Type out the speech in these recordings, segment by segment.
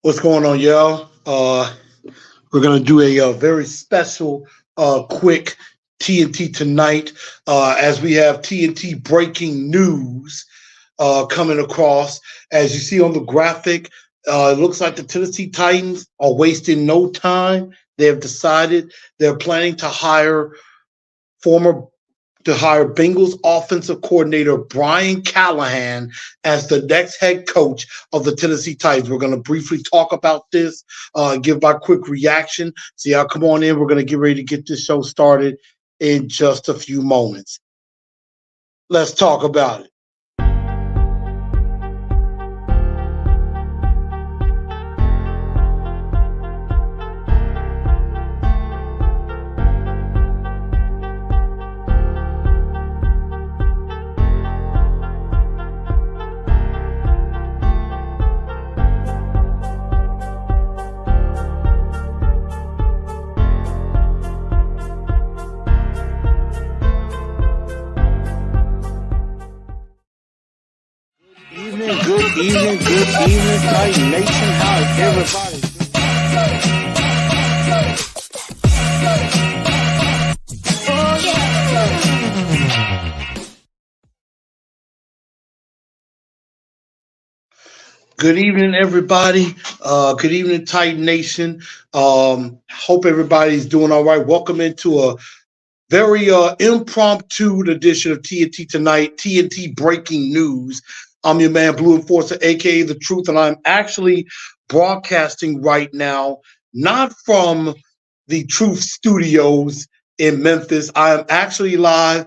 What's going on, y'all? We're gonna do a very special, quick TNT tonight, as we have TNT breaking news coming across. As you see on the graphic, it looks like the Tennessee Titans are wasting no time. They have decided they're planning former to hire Bengals offensive coordinator Brian Callahan as the next head coach of the Tennessee Titans. We're going to briefly talk about this, give my quick reaction. So, y'all come on in. We're going to get ready to get this show started in just a few moments. Let's talk about it. Good evening, Titan Nation. How is everybody? Good evening, everybody. Good evening, Titan Nation. Hope everybody's doing all right. Welcome into a very impromptu edition of TNT Tonight, TNT Breaking News. I'm your man, Blue Enforcer, aka The Truth, and I'm actually broadcasting right now, not from the Truth Studios in Memphis. I am actually live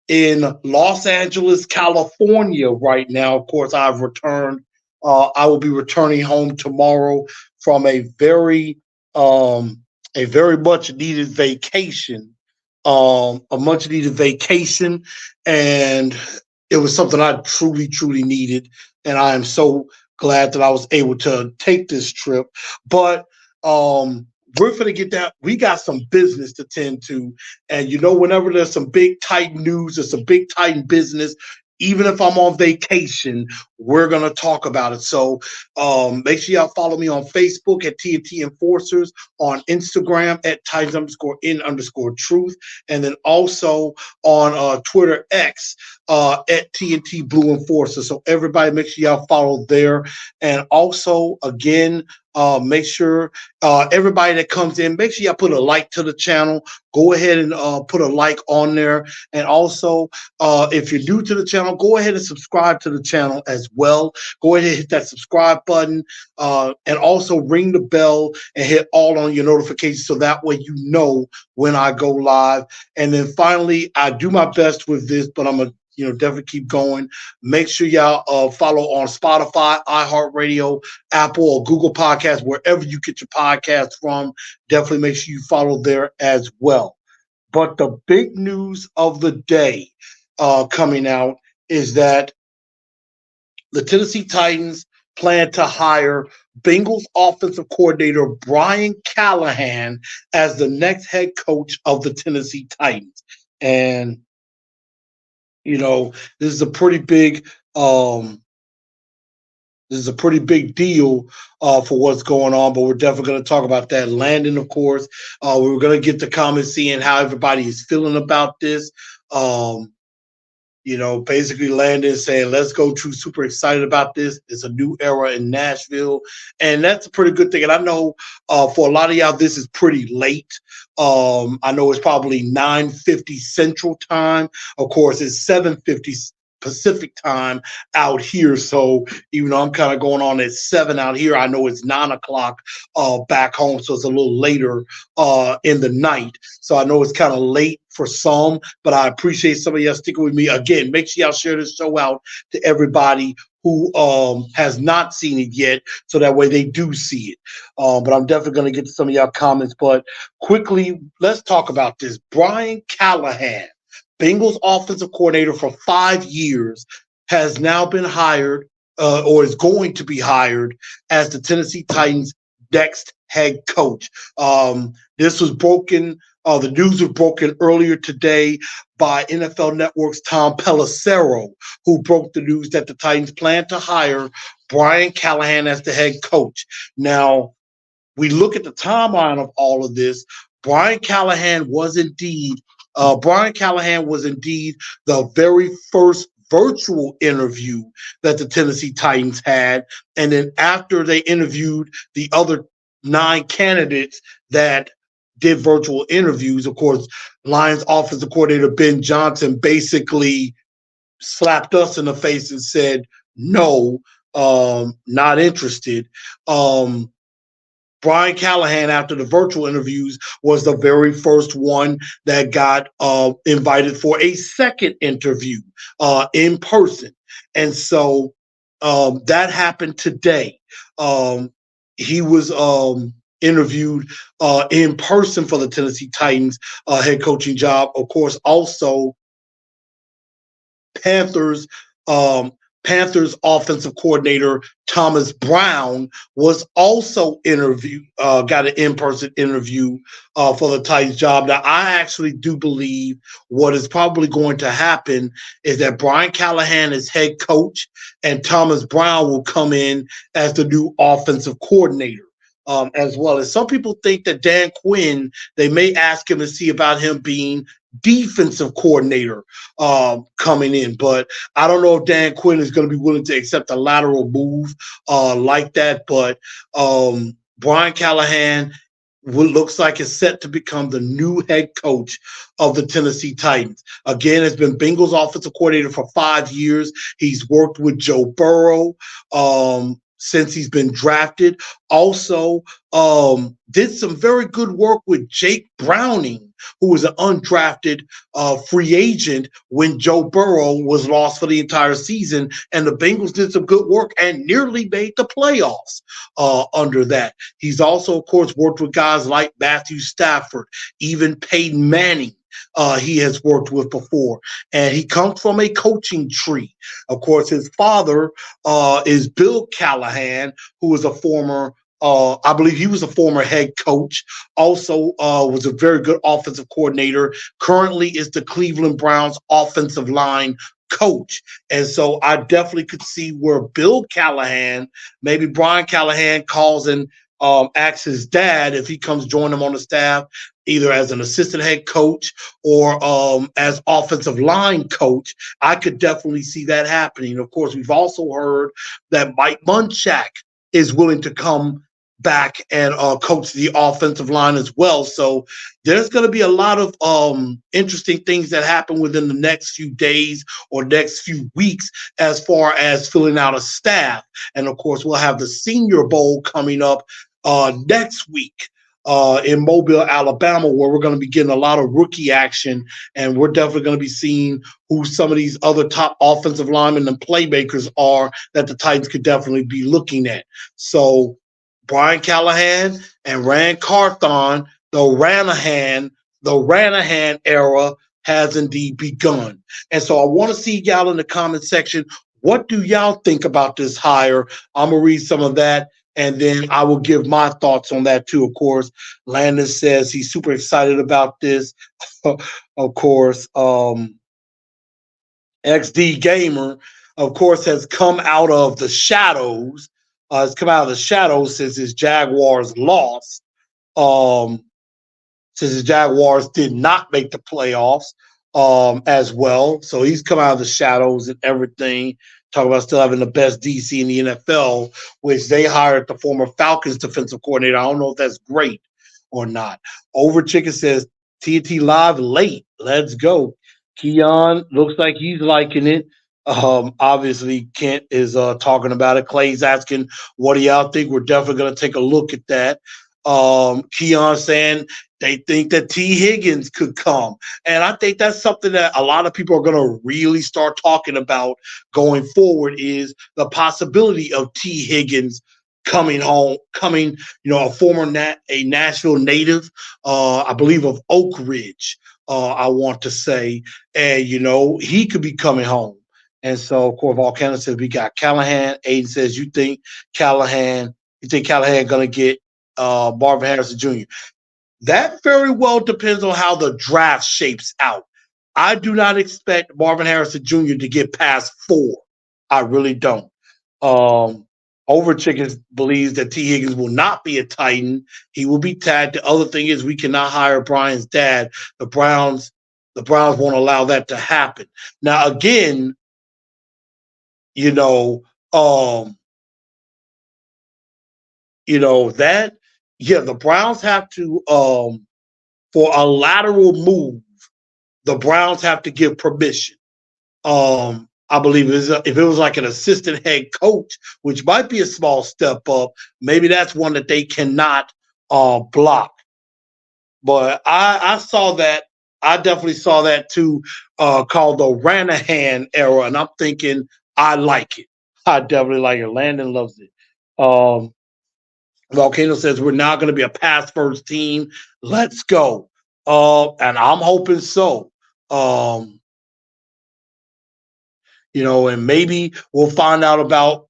in Los Angeles, California right now. Of course, I've returned. I will be returning home tomorrow from a very much needed vacation. A much needed vacation, and it was something I truly, truly needed. And I am so glad that I was able to take this trip. But we're going to get that. We got some business to tend to. And whenever there's some big Titan news, there's some big Titan business, even if I'm on vacation, we're going to talk about it. So make sure y'all follow me on Facebook at TNT Enforcers, on Instagram at Titans_in_truth, and then also on Twitter X at TNT Blue Enforcer. So everybody make sure y'all follow there. And also, again, make sure everybody that comes in, make sure y'all put a like to the channel. Go ahead and put a like on there. And also, if you're new to the channel, go ahead and subscribe to the channel as well. Go ahead and hit that subscribe button, and also ring the bell and hit all on your notifications so that way you know when I go live. And then finally, I do my best with this, but I'm going to definitely keep going. Make sure y'all follow on Spotify, iHeartRadio, Apple, or Google Podcasts, wherever you get your podcasts from. Definitely make sure you follow there as well. But the big news of the day coming out is that the Tennessee Titans plan to hire Bengals offensive coordinator Brian Callahan as the next head coach of the Tennessee Titans. And this is a pretty big deal for what's going on, but we're definitely going to talk about that. Landon, of course, we're going to get the comments, seeing how everybody is feeling about this. Basically Landon saying, let's go, True, super excited about this. It's a new era in Nashville, and that's a pretty good thing. And I know for a lot of y'all, this is pretty late. I know it's probably 9:50 Central Time. Of course, it's 7:50 Pacific Time out here. So even though I'm kind of going on at 7 out here, I know it's 9 o'clock back home. So it's a little later in the night. So I know it's kind of late for some, but I appreciate some of y'all sticking with me. Again, make sure y'all share this show out to everybody who has not seen it yet, so that way they do see it. But I'm definitely going to get to some of y'all comments. But quickly, let's talk about this. Brian Callahan, Bengals offensive coordinator for 5 years, has now been hired or is going to be hired as the Tennessee Titans' next head coach. This was broken The news was broken earlier today by NFL Network's Tom Pelissero, who broke the news that the Titans plan to hire Brian Callahan as the head coach. Now, we look at the timeline of all of this. Brian Callahan was indeed Brian Callahan was indeed the very first virtual interview that the Tennessee Titans had, and then after they interviewed the other 9 candidates that did virtual interviews, of course, Lions offensive coordinator Ben Johnson basically slapped us in the face and said, "No, not interested." Brian Callahan, after the virtual interviews, was the very first one that got invited for a second interview in person. And so that happened today. He was interviewed in person for the Tennessee Titans head coaching job. Of course, also Panthers um, Panthers offensive coordinator Thomas Brown was also got an in-person interview for the Titans job. Now, I actually do believe what is probably going to happen is that Brian Callahan is head coach and Thomas Brown will come in as the new offensive coordinator. As well as some people think that Dan Quinn, they may ask him to see about him being defensive coordinator coming in. But I don't know if Dan Quinn is going to be willing to accept a lateral move like that. But Brian Callahan looks like is set to become the new head coach of the Tennessee Titans. Again, has been Bengals offensive coordinator for 5 years. He's worked with Joe Burrow since he's been drafted. Also, did some very good work with Jake Browning, who was an undrafted free agent when Joe Burrow was lost for the entire season. And the Bengals did some good work and nearly made the playoffs under that. He's also, of course, worked with guys like Matthew Stafford, even Peyton Manning. He has worked with before, and he comes from a coaching tree. Of course, his father is Bill Callahan, who is a former I believe he was a former head coach, also was a very good offensive coordinator, currently is the Cleveland Browns offensive line coach. And so I definitely could see where Bill Callahan, maybe Brian Callahan calls and asks his dad if he comes join him on the staff, either as an assistant head coach or as offensive line coach. I could definitely see that happening. Of course, we've also heard that Mike Munchak is willing to come back and coach the offensive line as well. So there's going to be a lot of interesting things that happen within the next few days or next few weeks as far as filling out a staff. And of course, we'll have the Senior Bowl coming up next week in Mobile, Alabama, where we're going to be getting a lot of rookie action. And we're definitely going to be seeing who some of these other top offensive linemen and playmakers are that the Titans could definitely be looking at. So Brian Callahan and Rand Carthon, the Ranahan era has indeed begun. And so I want to see y'all in the comment section. What do y'all think about this hire? I'm going to read some of that, and then I will give my thoughts on that too. Of course, Landon says he's super excited about this. Of course, XD Gamer, of course, has come out of the shadows. Has come out of the shadows since his Jaguars lost. Since the Jaguars did not make the playoffs as well. So he's come out of the shadows and everything. Talk about still having the best DC in the NFL, which they hired the former Falcons defensive coordinator. I don't know if that's great or not. Over Chicken says TNT Live late. Let's go. Keon looks like he's liking it. Obviously, Kent is talking about it. Clay's asking, what do y'all think? We're definitely going to take a look at that. Keon saying they think that T. Higgins could come. And I think that's something that a lot of people are going to really start talking about going forward is the possibility of T. Higgins coming home, a former a Nashville native, I believe of Oak Ridge, I want to say. And, he could be coming home. And so, of course, Volcano says we got Callahan. Aiden says you think Callahan going to get Marvin Harrison Jr. That very well depends on how the draft shapes out. I do not expect Marvin Harrison Jr. to get past 4. I really don't. Um, Overchick believes that T. Higgins will not be a Titan. He will be tagged. The other thing is we cannot hire Brian's dad. The Browns, the Browns won't allow that to happen. Now, again, you know, um, that the Browns have to for a lateral move, the Browns have to give permission. I believe if it was like an assistant head coach, which might be a small step up, maybe that's one that they cannot block. But I saw that. I definitely saw that too, called the Ranahan era, and I'm thinking I like it. I definitely like it. Landon loves it. Um, Volcano says we're now going to be a pass first team. Let's go. And I'm hoping so. And maybe we'll find out about,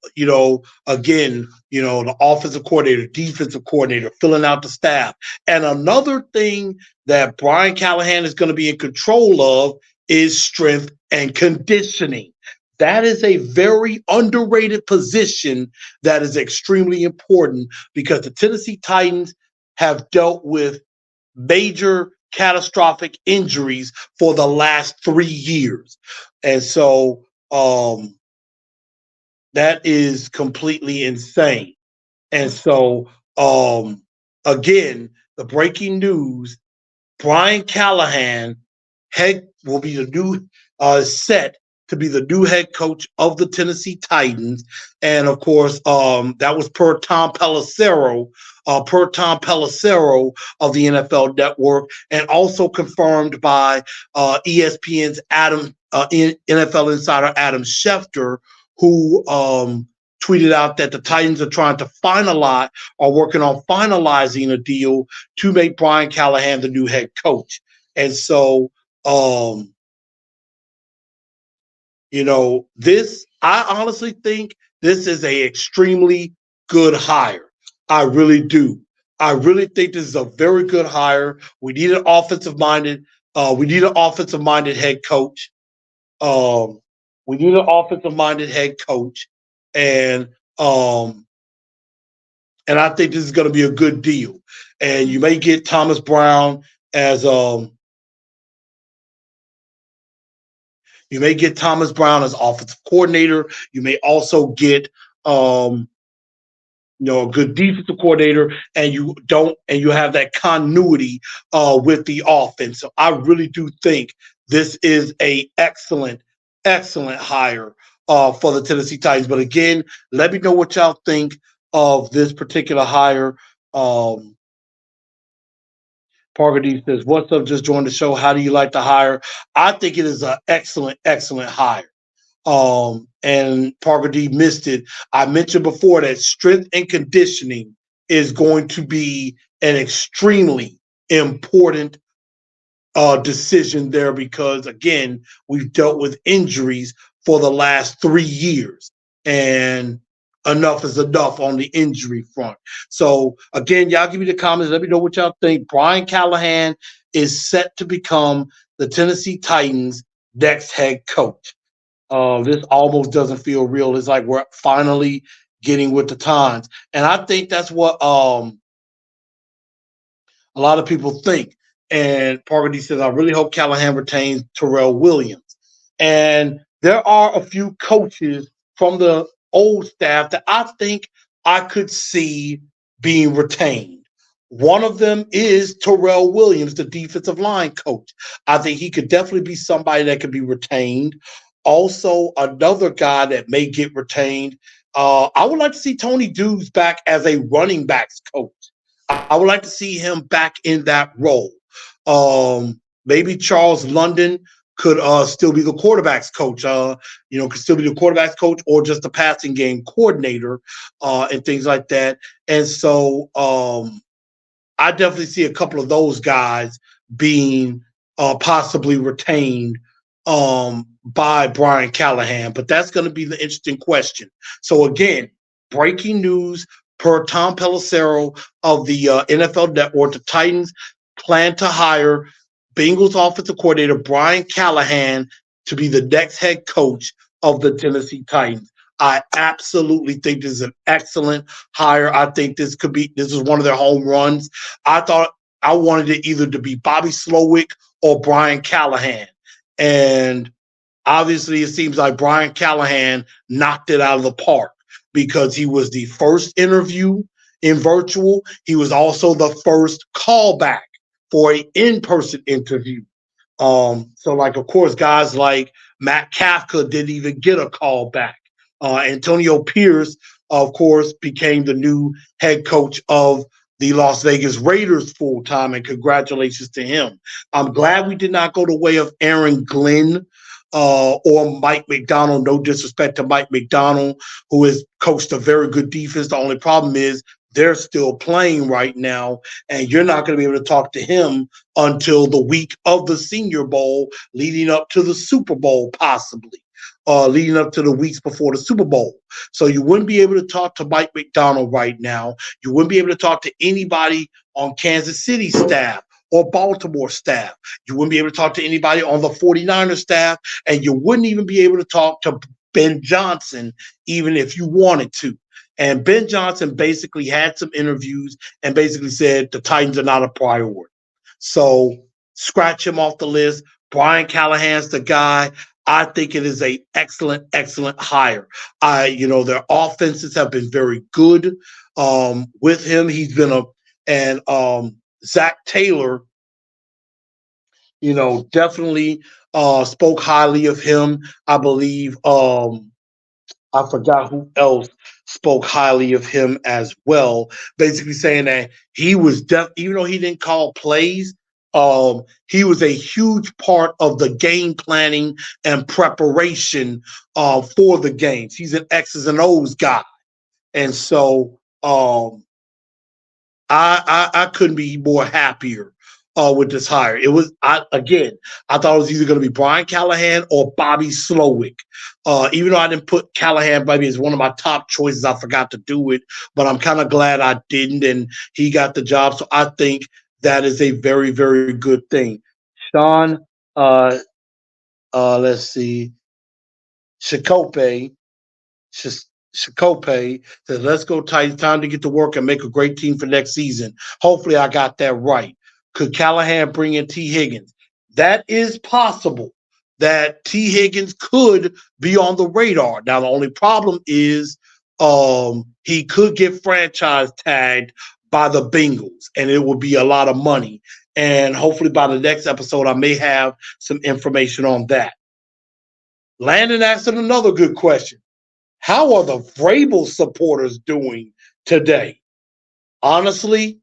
again, the offensive coordinator, defensive coordinator, filling out the staff. And another thing that Brian Callahan is going to be in control of is strength and conditioning. That is a very underrated position that is extremely important because the Tennessee Titans have dealt with major catastrophic injuries for the last 3 years. And so that is completely insane. And so, again, the breaking news: Brian Callahan will be the new set to be the new head coach of the Tennessee Titans. And of course, that was per Tom Pelissero of the NFL Network, and also confirmed by ESPN's NFL insider Adam Schefter, who tweeted out that the Titans are working on finalizing a deal to make Brian Callahan the new head coach. And so, I honestly think this is a extremely good hire. I really do. I really think this is a very good hire. We need an offensive-minded head coach. We need an offensive-minded head coach, and I think this is going to be a good deal. And you may get Thomas Brown as offensive coordinator. You may also get a good defensive coordinator, and you have that continuity with the offense. So I really do think this is a excellent hire for the Tennessee Titans. But again, let me know what y'all think of this particular hire. Parker D says, "What's up? Just joined the show. How do you like the hire?" I think it is an excellent hire. And Parker D missed it. I mentioned before that strength and conditioning is going to be an extremely important decision there because, again, we've dealt with injuries for the last 3 years, and enough is enough on the injury front. So, again, y'all give me the comments. Let me know what y'all think. Brian Callahan is set to become the Tennessee Titans' next head coach. This almost doesn't feel real. It's like we're finally getting with the times. And I think that's what a lot of people think. And Parker D says, I really hope Callahan retains Terrell Williams. And there are a few coaches from the old staff that I think I could see being retained. One of them is Terrell Williams, the defensive line coach. I think he could definitely be somebody that could be retained. Also, another guy that may get retained, I would like to see Tony Dubs back as a running backs coach. I would like to see him back in that role. Maybe Charles London could still be the quarterbacks coach, could still be the quarterbacks coach or just the passing game coordinator and things like that. And so I definitely see a couple of those guys being possibly retained by Brian Callahan, but that's going to be the interesting question. So again, breaking news per Tom Pelissero of the NFL Network: the Titans plan to hire Bengals offensive coordinator Brian Callahan to be the next head coach of the Tennessee Titans. I absolutely think this is an excellent hire. I think this is one of their home runs. I thought I wanted it either to be Bobby Slowick or Brian Callahan. And obviously, it seems like Brian Callahan knocked it out of the park because he was the first interview in virtual. He was also the first callback for an in-person interview. So like, of course, guys like Matt Kafka didn't even get a call back. Antonio Pierce, of course, became the new head coach of the Las Vegas Raiders full time, and congratulations to him. I'm glad we did not go the way of Aaron Glenn or Mike McDonald. No disrespect to Mike McDonald, who has coached a very good defense. The only problem is they're still playing right now, and you're not going to be able to talk to him until the week of the Senior Bowl, leading up to the Super Bowl, possibly. Leading up to the weeks before the Super Bowl. So you wouldn't be able to talk to Mike McDonald right now. You wouldn't be able to talk to anybody on Kansas City staff or Baltimore staff. You wouldn't be able to talk to anybody on the 49ers staff, and you wouldn't even be able to talk to Ben Johnson, even if you wanted to. And Ben Johnson basically had some interviews and basically said the Titans are not a priority. So scratch him off the list. Brian Callahan's the guy. I think it is a excellent hire. Their offenses have been very good with him. He's been Zach Taylor, definitely spoke highly of him. I believe I forgot who else spoke highly of him as well, basically saying that he was even though he didn't call plays, he was a huge part of the game planning and preparation for the games. He's an X's and O's guy. And so I couldn't be more happier with this hire. It was I thought it was either going to be Brian Callahan or Bobby Slowick. Even though I didn't put Callahan maybe as one of my top choices, I forgot to do it, but I'm kind of glad I didn't, and he got the job. So I think that is a very, very good thing. Sean, uh, let's see, Shikope Shikope says, "Let's go Titans. Time to get to work and make a great team for next season." Hopefully, I got that right. Could Callahan bring in T. Higgins? That is possible. That T. Higgins could be on the radar. Now, the only problem is he could get franchise tagged by the Bengals, and it would be a lot of money. And hopefully, by the next episode, I may have some information on that. Landon asked another good question. How are the Vrabel supporters doing today? Honestly,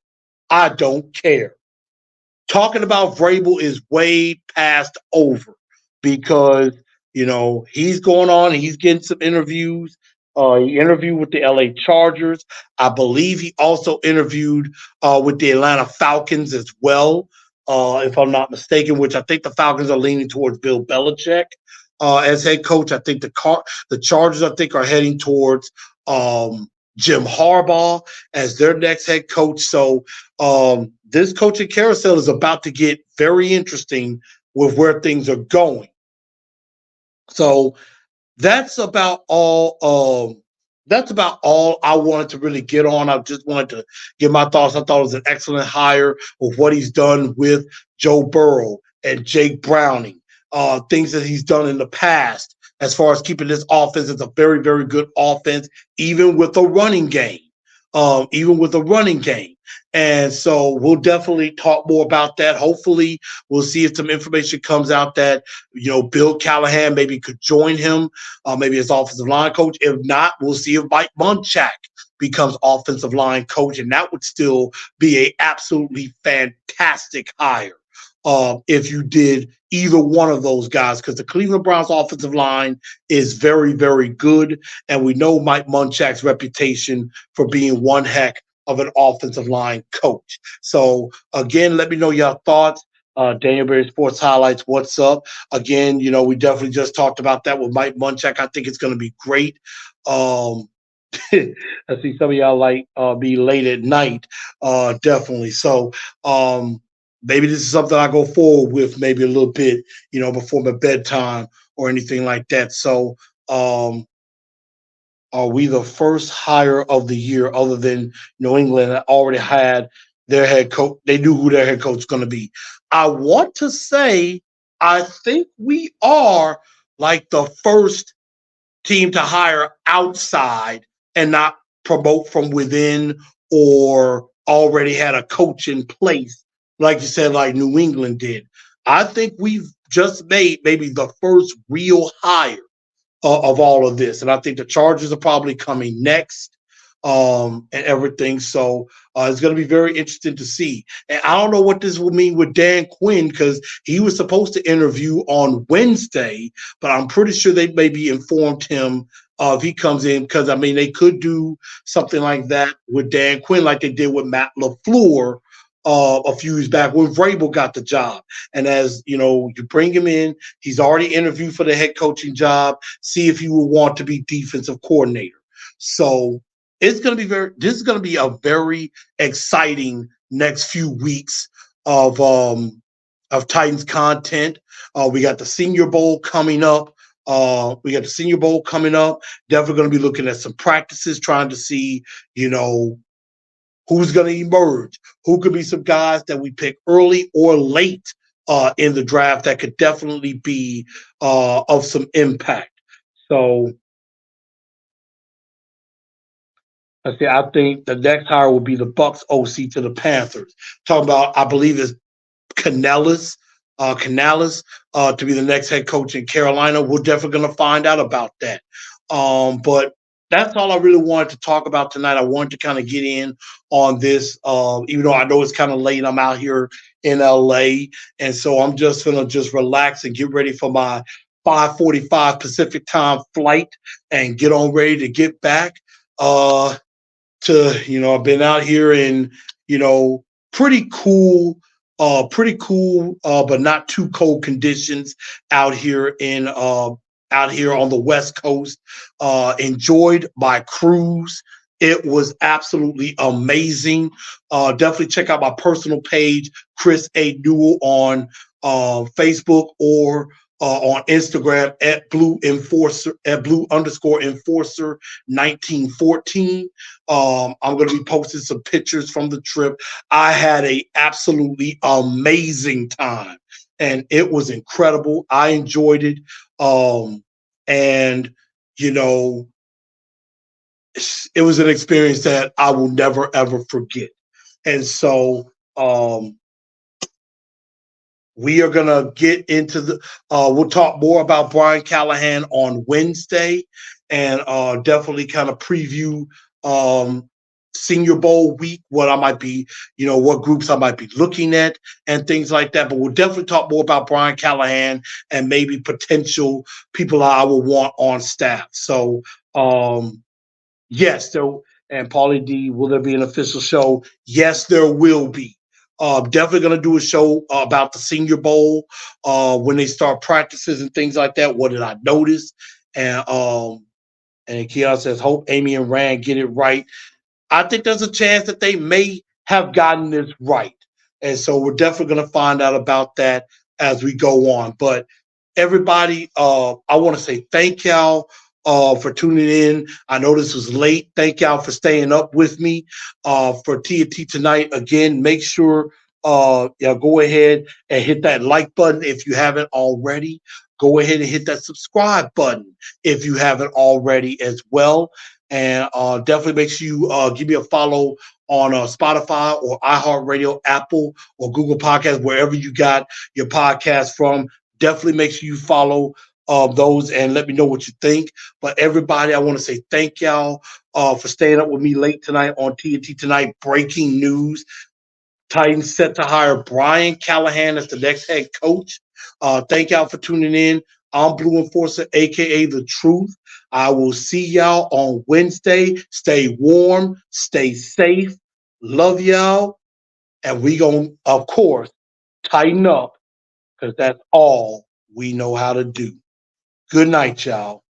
I don't care. Talking about Vrabel is way past over because, he's going on, he's getting some interviews. He interviewed with the LA Chargers. I believe he also interviewed with the Atlanta Falcons as well, if I'm not mistaken, which I think the Falcons are leaning towards Bill Belichick as head coach. I think the Chargers, I think, are heading towards Jim Harbaugh as their next head coach. So this coaching carousel is about to get very interesting with where things are going. So that's about all. That's about all I wanted to really get on. I just wanted to give my thoughts. I thought it was an excellent hire with what he's done with Joe Burrow and Jake Browning. Things that he's done in the past as far as keeping this offense. It's a very, very good offense, even with a running game. And so we'll definitely talk more about that. Hopefully, we'll see if some information comes out that, Bill Callahan maybe could join him, maybe as offensive line coach. If not, we'll see if Mike Munchak becomes offensive line coach, and that would still be a absolutely fantastic hire if you did either one of those guys, because the Cleveland Browns offensive line is very, very good, and we know Mike Munchak's reputation for being one heck of an offensive line coach. So again, let me know your thoughts. Daniel Berry Sports Highlights, what's up? Again, we definitely just talked about that with Mike Munchak. I think it's going to be great. I see some of y'all like be late at night, definitely. So maybe this is something I go forward with maybe a little bit, before my bedtime or anything like that. So, um, are we the first hire of the year other than New England that already had their head coach? They knew who their head coach is going to be. I want to say, I think we are like the first team to hire outside and not promote from within or already had a coach in place, like you said, like New England did. I think we've just made maybe the first real hire of all of this. And I think the Chargers are probably coming next, and everything. So it's going to be very interesting to see. And I don't know what this will mean with Dan Quinn because he was supposed to interview on Wednesday, but I'm pretty sure they maybe informed him if he comes in because, I mean, they could do something like that with Dan Quinn like they did with Matt LaFleur a few years back when Vrabel got the job. And as you know, you bring him in, he's already interviewed for the head coaching job, see if he will want to be defensive coordinator. So this is going to be a very exciting next few weeks of Titans content. We got the Senior Bowl coming up. Definitely going to be looking at some practices, trying to see, you know, who's going to emerge, who could be some guys that we pick early or late in the draft that could definitely be of some impact. So I think the next hire will be the Bucks OC to the Panthers. Talking about, I believe it's Canales, to be the next head coach in Carolina. We're definitely going to find out about that. But that's all I really wanted to talk about tonight. I wanted to kind of get in on this, even though I know it's kind of late. I'm out here in LA, and so I'm just gonna just relax and get ready for my 5:45 Pacific time flight and get on ready to get back. I've been out here in, you know, pretty cool, but not too cold conditions out here on the West Coast. Enjoyed my cruise. It was absolutely amazing. Definitely check out my personal page, Chris A. Newell, on Facebook or on Instagram at blue_enforcer 1914. I'm going to be posting some pictures from the trip. I had a absolutely amazing time, and it was incredible. I enjoyed it, and you know, it was an experience that I will never ever forget. And so, we are going to get into we'll talk more about Brian Callahan on Wednesday and definitely kind of preview Senior Bowl week, what I might be, what groups I might be looking at and things like that. But we'll definitely talk more about Brian Callahan and maybe potential people I will want on staff. So, yes, and Paulie D, will there be an official show? Yes, there will be. Definitely going to do a show about the Senior Bowl when they start practices and things like that. What did I notice? And Keon says, hope Amy and Rand get it right. I think there's a chance that they may have gotten this right. And so we're definitely going to find out about that as we go on. But everybody, I want to say thank y'all for tuning in. I know this was late. Thank y'all for staying up with me for TNT tonight. Again, make sure go ahead and hit that like button if you haven't already. Go ahead and hit that subscribe button if you haven't already as well. And definitely make sure you give me a follow on Spotify or iHeartRadio, Apple or Google Podcasts, wherever you got your podcast from. Definitely make sure you follow those and let me know what you think. But everybody, I want to say thank y'all for staying up with me late tonight on TNT Tonight. Breaking news. Titans set to hire Brian Callahan as the next head coach. Thank y'all for tuning in. I'm Blue Enforcer, a.k.a. The Truth. I will see y'all on Wednesday. Stay warm. Stay safe. Love y'all. And we going to, of course, tighten up because that's all we know how to do. Good night, y'all.